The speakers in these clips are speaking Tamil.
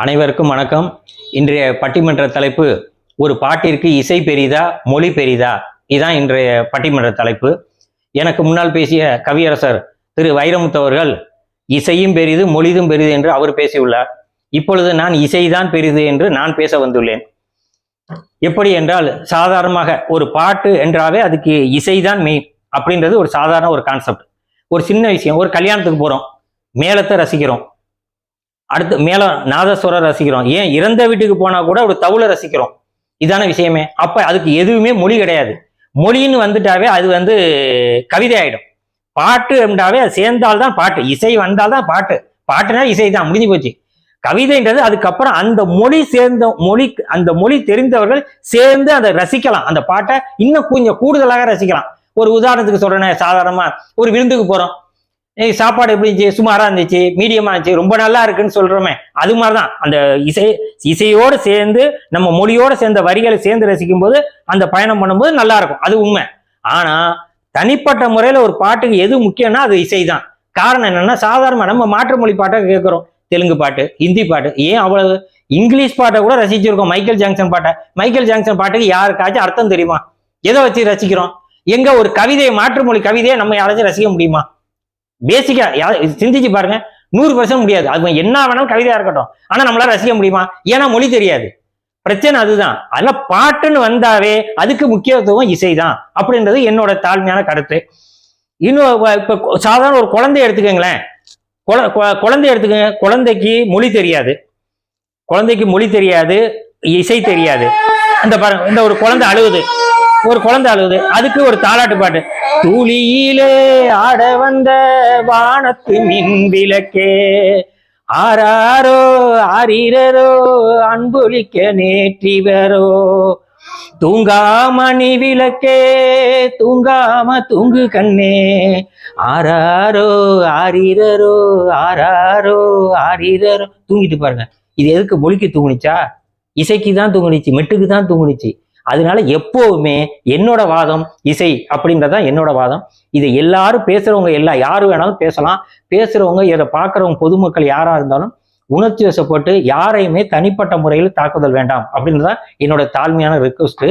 அனைவருக்கும் வணக்கம். இன்றைய பட்டிமன்ற தலைப்பு, ஒரு பாட்டிற்கு இசை பெரிதா மொழி பெரிதா? இதுதான் இன்றைய பட்டிமன்ற தலைப்பு. எனக்கு முன்னால் பேசிய கவியரசர் திரு வைரமுத்து அவர்கள் இசையும் பெரிது மொழிதும் பெரிது என்று அவர் பேசியுள்ளார். இப்பொழுது நான் இசைதான் பெரிது என்று நான் பேச வந்துள்ளேன். எப்படி என்றால், சாதாரணமாக ஒரு பாட்டு என்றாவே அதுக்கு இசைதான் மெயின் அப்படின்றது ஒரு சாதாரண ஒரு கான்செப்ட். ஒரு சின்ன விஷயம், ஒரு கல்யாணத்துக்கு போறோம், மேளத்தை ரசிக்கிறோம், அடுத்து மேளம் நாதஸ்வரம் ரசிக்கிறோம், ஏன் இறந்த வீட்டுக்கு போனா கூட ஒரு தவுளை ரசிக்கிறோம். இதான விஷயமே. அப்ப அதுக்கு எதுவுமே மொழி கிடையாது. மொழின்னு வந்துட்டாவே அது கவிதை ஆயிடும். பாட்டு என்றாவே அது சேர்ந்தால்தான் பாட்டு, இசை வந்தால்தான் பாட்டு, பாட்டுனா இசை தான், முடிஞ்சு போச்சு. கவிதைன்றது அதுக்கப்புறம் அந்த மொழி தெரிந்தவர்கள் சேர்ந்து அதை ரசிக்கலாம், அந்த பாட்டை இன்னும் கொஞ்சம் கூடுதலாக ரசிக்கலாம். ஒரு உதாரணத்துக்கு சொல்றேன், சாதாரணமா ஒரு விருந்துக்கு போறோம், சாப்பாடு எப்படி இருந்துச்சு, சுமாரா இருந்துச்சு, மீடியமா இருந்துச்சு, ரொம்ப நல்லா இருக்குன்னு சொல்றோமே, அது மாதிரிதான் அந்த இசையோடு சேர்ந்து நம்ம மொழியோடு சேர்ந்த வரிகளை சேர்ந்து ரசிக்கும் போது அந்த பயணம் பண்ணும்போது நல்லா இருக்கும், அது உண்மை. ஆனா தனிப்பட்ட முறையில ஒரு பாட்டுக்கு எது முக்கியம்னா அது இசைதான். காரணம் என்னன்னா, சாதாரணமா நம்ம மாற்று மொழி பாட்டை கேட்கிறோம், தெலுங்கு பாட்டு, ஹிந்தி பாட்டு, ஏன் அவ்வளவு இங்கிலீஷ் பாட்டை கூட ரசிச்சிருக்கோம். மைக்கேல் ஜாக்சன் பாட்டுக்கு யாருக்காச்சும் அர்த்தம் தெரியுமா? எதை வச்சு ரசிக்கிறோம்? எங்க ஒரு கவிதையை, மாற்று மொழி கவிதையை நம்ம யாராச்சும் ரசிக்க முடியுமா? பேசிக்கா சிந்திச்சு பாருங்க, 100% முடியாது. அது என்ன வேணாலும் கவிதையா இருக்கட்டும், ஆனா நம்மளால ரசிக்க முடியுமா? ஏன்னா மொழி தெரியாது. பிரச்சனை அதுதான். அதெல்லாம் பாட்டுன்னு வந்தாவே அதுக்கு முக்கியத்துவம் இசைதான் அப்படின்றது என்னோட தாழ்மையான கருத்து. இன்னும் இப்ப சாதாரண ஒரு குழந்தைய எடுத்துக்கங்களேன், குழந்தைக்கு மொழி தெரியாது, இசை தெரியாது. இந்த பாருங்க, இந்த ஒரு குழந்தை அழுகுது, அதுக்கு ஒரு தாலாட்டு பாட்டு, துளியிலே ஆட வந்த வானத்து மின் விளக்கே, ஆராரோ ஆரீரோ அன்பொலிக்க நேற்றிவரோ, தூங்காமணி விளக்கே தூங்காம தூங்கு கண்ணே, ஆராரோ ஆரீரோ தூங்கிட்டு பாருங்க. இது எதுக்கு? மொழிக்கு தூங்குனிச்சா? இசைக்கு தான் தூங்குனிச்சு, மெட்டுக்கு தான் தூங்குனிச்சு. அதனால எப்பவுமே என்னோட வாதம் இசை அப்படின்றதான் என்னோட வாதம். இதை எல்லாரும் பேசுறவங்க யாரு வேணாலும் பேசலாம். பேசுறவங்க, இதை பார்க்குறவங்க, பொதுமக்கள் யாரா இருந்தாலும் உணர்ச்சி வசப்பட்டு யாரையுமே தனிப்பட்ட முறையில் தாக்குதல் வேண்டாம் அப்படின்றதான் என்னோட தாழ்மையான ரெக்வஸ்ட்.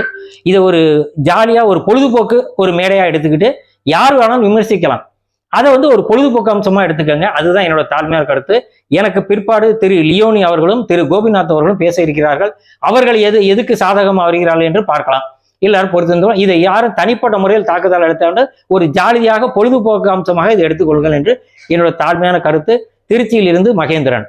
இதை ஒரு ஜாலியா ஒரு பொழுதுபோக்கு ஒரு மேடையா எடுத்துக்கிட்டு யார் வேணாலும் விமர்சிக்கலாம். அதை ஒரு பொழுதுபோக்கு அம்சமா எடுத்துக்கோங்க. அதுதான் என்னோட தாழ்மையான கருத்து. எனக்கு பிற்பாடு திரு லியோனி அவர்களும் திரு கோபிநாத் அவர்களும் பேச இருக்கிறார்கள். அவர்கள் எதுக்கு சாதகமாக வருகிறார்கள் என்று பார்க்கலாம். எல்லாரும் பொறுத்திருந்தோம். இதை யாரும் தனிப்பட்ட முறையில் தாக்குதல் எடுத்த ஒரு ஜாலியாக பொழுதுபோக்கு அம்சமாக இதை எடுத்துக்கொள்ளுங்கள் என்று என்னோட தாழ்மையான கருத்து. திருச்சியில் இருந்து மகேந்திரன்.